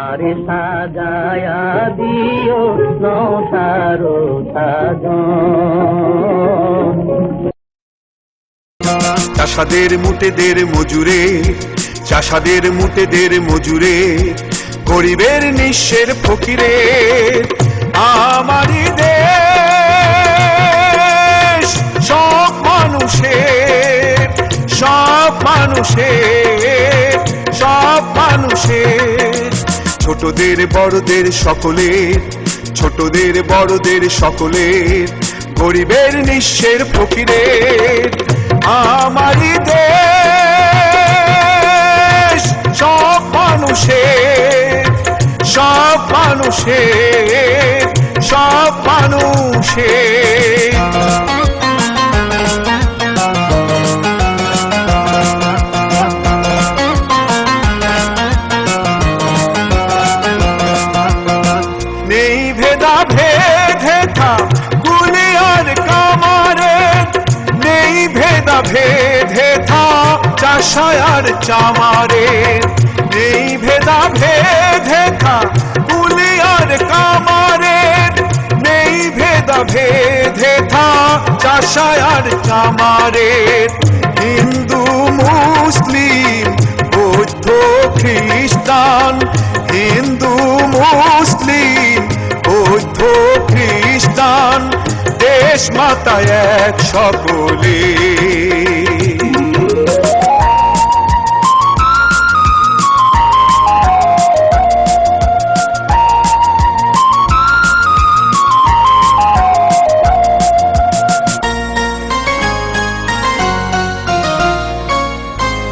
আমারে সাজায়া দিও নৌসারো সাজন। চাষাদের মুটেদের মজুরে, চাষাদের মুটেদের মজুরে, গরিবের নিঃস্বের ফকিরে আমারই দেশ। সব মানুষের, সব মানুষের, সব মানুষের, ছোটদের বড়দের সকলের, ছোটদের বড়দের সকলের, গরিবের নিঃস্বের ফকিরের আমারই দেশ। সব মানুষের, সব মানুষের, সব মানুষের। নেই ভেদা ভেদে থা গুলি আর কামারে, নেই ভেদা ভেদে থা চাষায় আর চামারে, নেই ভেদা ভেদে থা গুলি আর কামারে, নেই ভেদা ভেদে থা চাষায় আর চামারে। হিন্দু মুসলিম বৌদ্ধ খ্রিস্টান, হিন্দু মুসলিম বৌদ্ধ খ্রিস্টান, দেশ মাতা এক সকলে।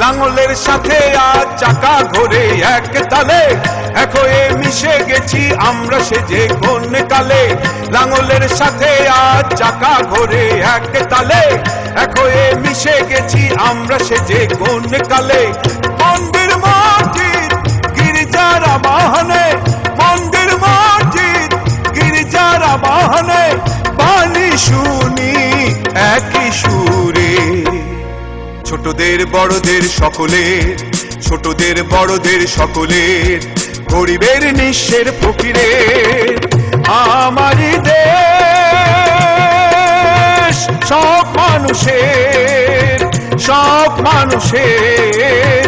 লাঙলের সাথে আজ চাকা ঘোরে এক তালে, এক হয়ে মিশে গেছি আমরা সেজে কোন কালে। লাঙলের সাথে আজ চাকা ঘোরে এক তালে, এক হয়ে মিশে গেছি আমরা সেজে কোন কালে। মন্দির মসজিদ গির্জার আবাহনে, মন্দির মসজিদ গির্জার আবাহনে, বাণী শুনি একই সুরে। ছোটদের বড়দের সকলের, ছোটদের বড়দের সকলের, গরিবের নিঃস্বের ফকিরের আমারই দেশ। সব মানুষের, সব মানুষের,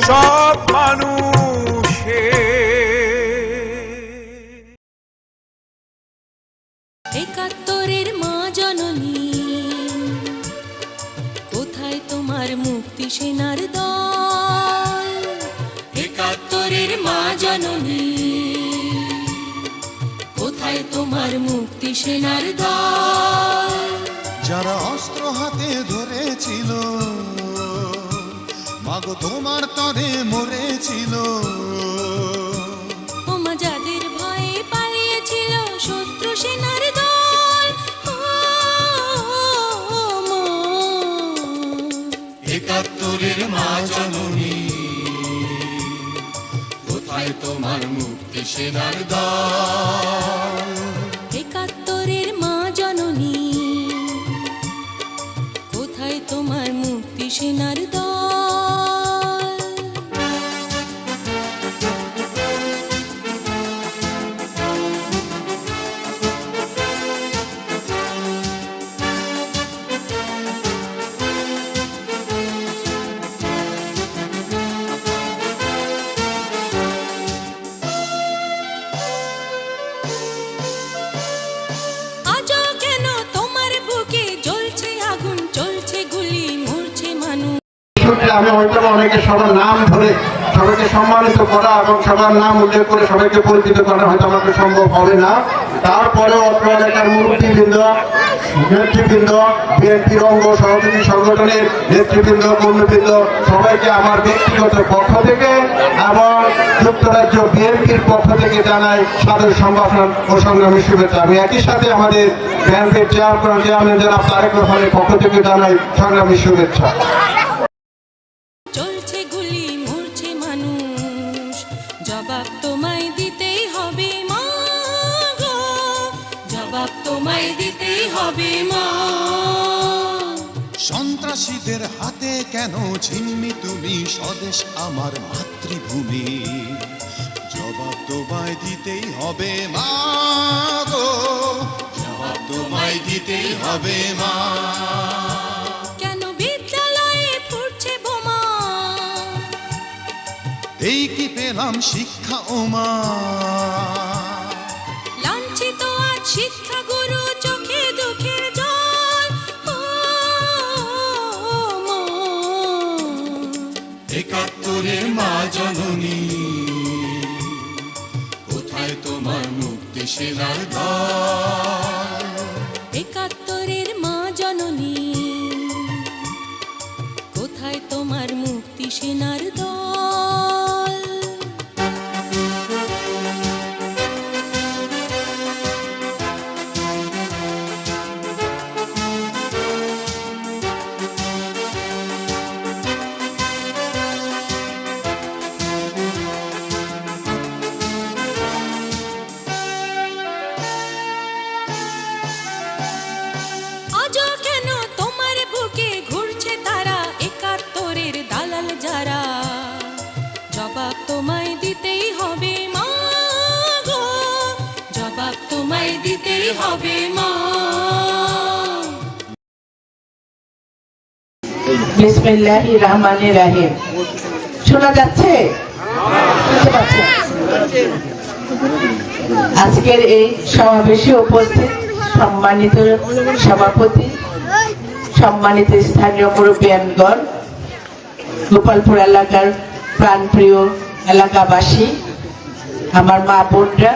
সব মানুষের। একাত্তরের মা জননী, কোথায় তোমার মুক্তি সেনার দল? একাত্তরের মা জননী, কোথায় তোমার মুক্তি সেনার দল? যারা অস্ত্র হাতে ধরেছিল, মাগো তোমার তরে মরেছিল। ওমা যাদের ভয়ে পালিয়েছিল শত্রু সেনার দল, একাত্তরের মা জননী, কোথায় তোমার মুক্তি সেনার দল? একাত্তরের মা জননী, কোথায় তোমার মুক্তি সেনার দল? আমি হয়তো অনেকে সবার নাম ধরে সবাইকে সম্মানিত করা এবং সবার নাম উল্লেখ করে সবাইকে পরিচিত করা হয়তো আমাকে সম্ভব হবে না। তারপরেও অত্র এলাকার মুরব্বীবৃন্দ, নেতৃবৃন্দ, বিএনপির অঙ্গ সহযোগী সংগঠনের নেতৃবৃন্দ, কর্মীবৃন্দ, সবাইকে আমার ব্যক্তিগত পক্ষ থেকে এবং যুক্তরাজ্য বিএনপির পক্ষ থেকে জানাই সাদর সম্ভাষণ ও সংগ্রামী শুভেচ্ছা। আমি একই সাথে আমাদের ব্যাংকের চেয়ারম্যান জনাব তারেক রহমানের পক্ষ থেকে জানাই সংগ্রামী শুভেচ্ছা। চলছে গুলি, মরছে মানুষ, জবাব তোমায় দিতেই হবে মা গো, জবাব তোমায় দিতেই হবে মা। সন্ত্রাসীদের হাতে কেন ছিন্নি তুমি স্বদেশ আমার মাতৃভূমি? জবাব তোমায় দিতেই হবে মা গো, জবাব তোমায় দিতেই হবে মা। কেন বিদ্যালয়ে ফুটছে বোমা? এই কি পেলাম শিক্ষা ও মা, লাঞ্ছিত আজ শিক্ষা গুরু, চোখে দুঃখের জল। ও মা, একাত্তরের মা জননী, কোথায় তোমার মুক্তি সেনার দল? একাত্তরের মা জননী, কোথায় তোমার মুক্তি সেনার দল? আজও কেন তোমার বুকে ঘুরছে তারা, একাত্তরের দালাল যারা? জবাব তোমায় দিতেই হবে মা গো, জবাব তোমায় দিতেই হবে মা। বিসমিল্লাহির রহমানির রহিম। শোনা যাচ্ছে? শুনতে পাচ্ছেন? আজকের এই সমাবেশে উপস্থিত সম্মানিত সভাপতি, সম্মানিত স্থানীয় মুরব্বিয়ানগণ, গোপালপুর এলাকার প্রাণপ্রিয় এলাকাবাসী, আমার মা বোনরা,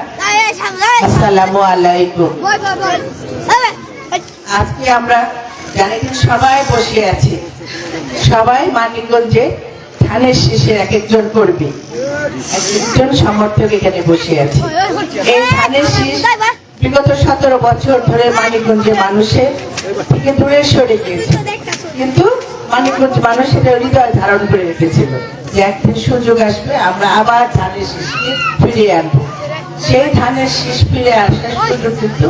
আসসালামু আলাইকুম। আজকে আমরা জানি সবাই বসে আছি, সবাই মানিকগঞ্জে ধানের শীষের এক একজন কর্মী, এক একজন সমর্থক এখানে বসে আছে। এই ধানের শীষ বিগত 17 বছর ধরে মানিকগঞ্জে মানুষের থেকে দূরে সরে গিয়েছে, কিন্তু মানিকগঞ্জ মানুষের হৃদয় ধারণ করে রেখেছিল যে একদিন সুযোগ আসবে আমরা আবার ধানের শীষকে ফিরিয়ে আনবো। সেই ধানের শীষ ফিরে আসার সুযোগ কিন্তু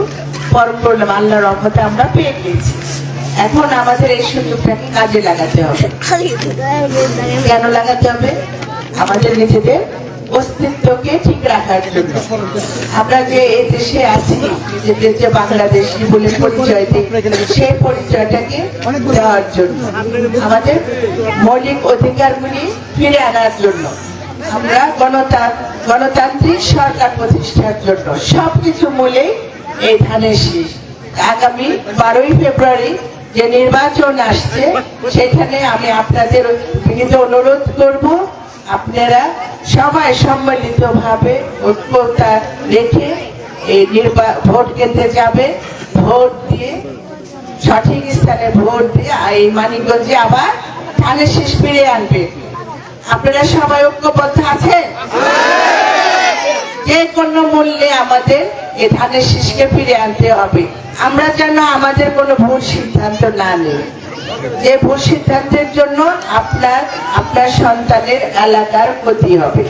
পরম করলাম, আল্লাহর রহমতে আমরা পেয়ে গিয়েছি। এখন আমাদের এই সুযোগটাকে কাজে লাগাতে হবে। কেন লাগাতে হবে? আমাদের নিজেদের অস্তিত্বকে ঠিক রাখার জন্য। আমরা যে এই দেশে আছি, নিজেদের যে বাংলাদেশি বলে পরিচয় দিই, সেই পরিচয়টাকে দেওয়ার জন্য, আমাদের মৌলিক অধিকারগুলি ফিরে আনার জন্য, আমরা গণতান্ত্রিক সরকার প্রতিষ্ঠার জন্য সবকিছু মূলেই এই ধানের শীষ। আগামী 12ই ফেব্রুয়ারি যে নির্বাচন আসছে, সেখানে আমি আপনাদের বিনীত অনুরোধ করব, আপনারা সবাই সম্মিলিতভাবে ঐক্যতা রেখে এই ভোট কেন্দ্রে যাবে, ভোট দিয়ে সঠিক স্থানে ভোট দিয়ে এই মানিকগঞ্জে আবার ধানের শীষ ফিরে আনবে। আপনারা সবাই ঐক্যবদ্ধ আছেন? যে কোনো মূল্যে আমাদের এই ধানের শীষকে ফিরে আনতে হবে। আমরা যেন আমাদের কোনো ভুল সিদ্ধান্ত না নিই, যে ভুল সিদ্ধান্তের জন্য আপনার সন্তানের এলাকার ক্ষতি হবে।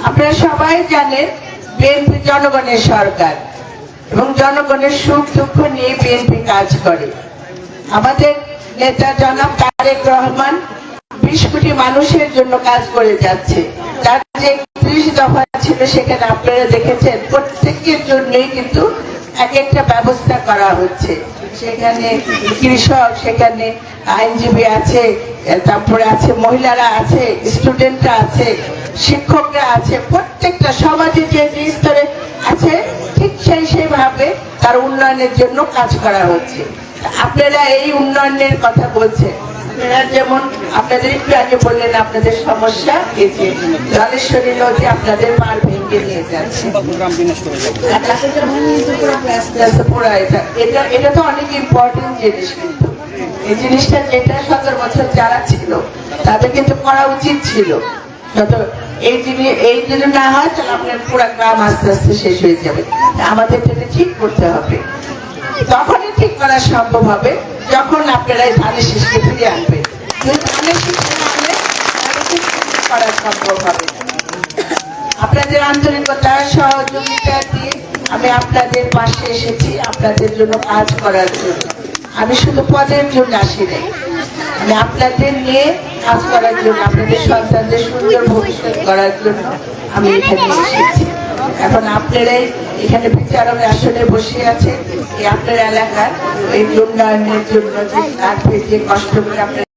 আপনারা সবাই জানেন বিএনপি জনগণের সরকার এবং জনগণের সুখ দুঃখ নিয়ে বিএনপি কাজ করে। আমাদের নেতা জনাব তারেক রহমান 20 কোটি মানুষের জন্য কাজ করে যাচ্ছে। তার যে 30 দফা ছিল সেখানে আপনারা দেখেছেন প্রত্যেকের জন্যই কিন্তু এক একটা ব্যবস্থা করা হচ্ছে। সেখানে কৃষক, সেখানে আইনজীবী আছে, তারপরে আছে মহিলারা আছে, স্টুডেন্টরা আছে, শিক্ষকরা আছে, প্রত্যেকটা সমাজে যে স্তরে আছে ঠিক সেইভাবে তার উন্নয়নের জন্য কাজ করা হচ্ছে। আপনারা এই উন্নয়নের কথা বলছেন, আপনারা যেমন আপনাদের একটু আগে বললেন আপনাদের সমস্যা এই যে জলেশ্বরী নদী আপনাদের পার ভেঙে নিয়ে যাচ্ছে, এটা তো অনেক ইম্পর্টেন্ট জিনিস। কিন্তু এই জিনিসটা যেটা 17 বছর যারা ছিল তাদের কিন্তু করা উচিত ছিল। এই যদি না হয় তাহলে আপনার পুরো গ্রাম আস্তে আস্তে শেষ হয়ে যাবে। আমাদের এটা ঠিক করতে হবে। তখনই ঠিক করা সম্ভব হবে যখন আপনারা এই ধানের শীষকে ফিরে আনবেন। ধানের শীষ আনলে করা সম্ভব হবে না। আপনাদের আন্তরিকতা সহযোগিতা দিয়ে আমি আপনাদের পাশে এসেছি, আপনাদের জন্য কাজ করার জন্য। আমি শুধু পদের জন্য আসি নাই, আমি আপনাদের নিয়ে কাজ করার জন্য, আপনাদের সন্তানদের সুন্দর ভবিষ্যৎ করার জন্য আমি এখানে এসেছি। এখন আপনারাই এখানে বিচারকের আসনে বসে আছেন, এই আপনার এলাকার এই উন্নয়নের জন্য যে কষ্ট করে আপনারা